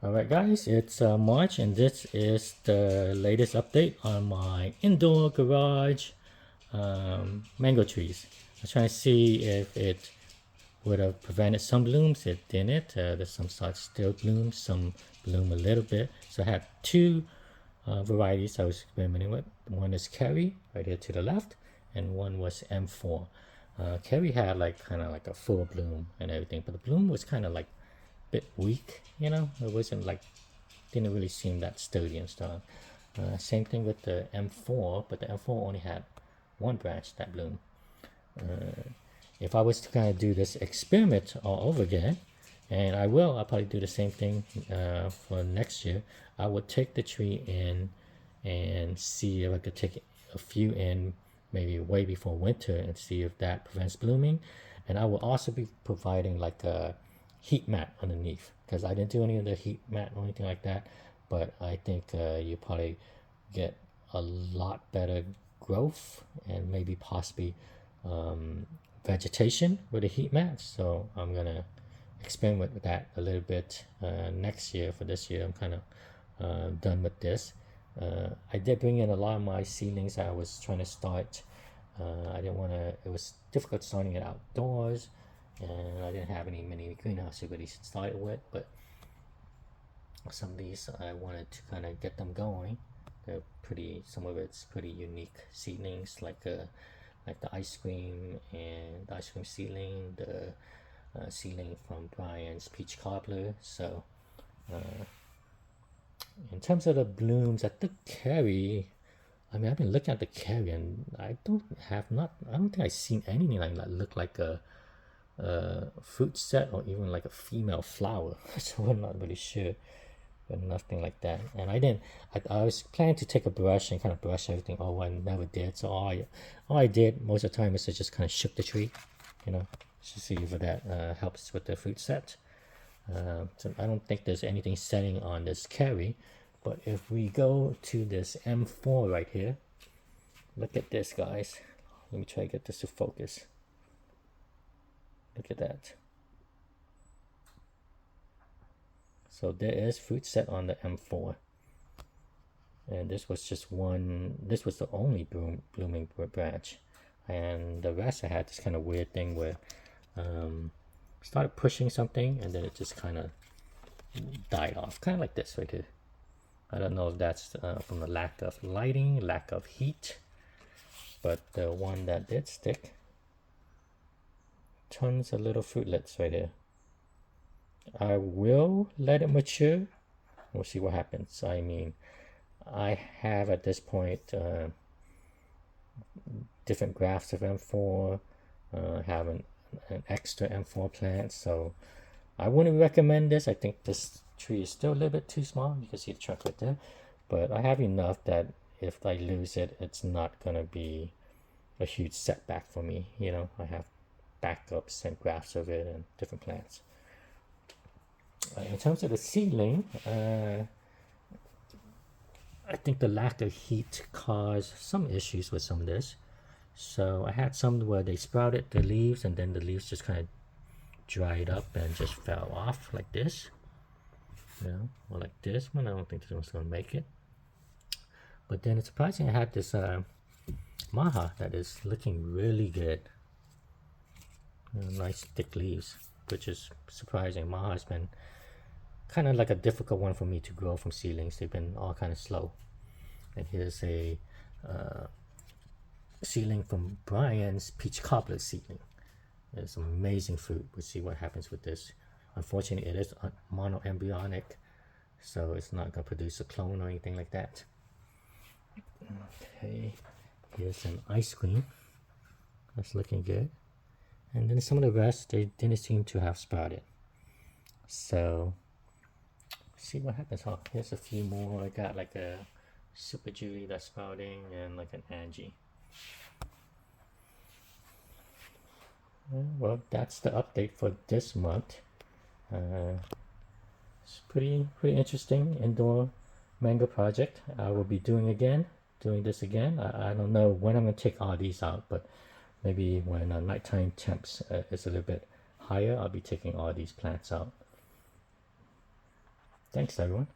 Alright guys, it's March and this is the latest update on my indoor garage mango trees. I was trying to see if it would have prevented some blooms. It didn't. There's some start still bloom, some bloom a little bit. So I had two varieties I was experimenting with. One is Kerry, right here to the left, and one was M4. Kerry had like kind of like a full bloom and everything, but the bloom was kind of like bit weak, it wasn't like didn't really seem that sturdy and strong. Same thing with the M4, but the M4 only had one branch that bloomed. If I was to kind of do this experiment all over again, and I'll probably do the same thing for next year. I would take the tree in and see if I could take a few in maybe way before winter and see if that prevents blooming. And I will also be providing like a heat mat underneath because I didn't do any of the heat mat or anything like that. But I think you probably get a lot better growth and maybe possibly vegetation with a heat mat. So I'm gonna experiment with that a little bit next year. For this year, I'm kind of done with this. I did bring in a lot of my seedlings I was trying to start. I didn't want to. It was difficult starting it outdoors, and I didn't have any mini greenhouse to really start it with. But some of these I wanted to kind of get them going. They're pretty. Some of it's pretty unique seedlings, like the ice cream and the ice cream seedling, the seedling from Brian's peach cobbler. So in terms of the blooms at the Kerry, I mean, I've been looking at the Kerry and I don't think I've seen anything like that look like a fruit set or even like a female flower. So I'm not really sure, but nothing like that. And I was planning to take a brush and kind of brush everything. Oh, I never did. So all I did most of the time is to just kind of shook the tree, to see if that helps with the fruit set. So I don't think there's anything setting on this Kerry. But if we go to this M4 right here, look at this, guys. Let me try to get this to focus. Look at that. So there is fruit set on the M4. And this was the only blooming branch. And the rest I had this kind of weird thing where started pushing something and then it just kind of died off. Kind of like this right here. I don't know if that's from the lack of lighting, lack of heat, but the one that did stick, tons of little fruitlets right there. I will let it mature. We'll see what happens. I mean, I have at this point different grafts of M4, have an extra M4 plant, so I wouldn't recommend this. I think this tree is still a little bit too small. You can see the trunk right there, but I have enough that if I lose it, it's not gonna be a huge setback for me. I have backups and grafts of it and different plants. In terms of the seedling, I think the lack of heat caused some issues with some of this. So I had some where they sprouted the leaves and then the leaves just kind of dried up and just fell off like this. Or like this one. I don't think this one's gonna make it. But then it's surprising I had this Maha that is looking really good. Nice thick leaves, which is surprising. Maha has been kind of like a difficult one for me to grow from seedlings. They've been all kind of slow. And here's a seedling from Brian's peach cobbler seedling. There's some amazing fruit. We'll see what happens with this. Unfortunately, it is monoembryonic, so it's not going to produce a clone or anything like that. Okay, here's an ice cream. That's looking good. And then some of the rest, they didn't seem to have sprouted. So, see what happens. Oh, here's a few more. I got like a Super Julie that's sprouting and like an Angie. Well, that's the update for this month. It's pretty interesting indoor mango project. I will be doing this again. I don't know when I'm gonna take all these out, but maybe when nighttime temps is a little bit higher, I'll be taking all these plants out. Thanks, everyone.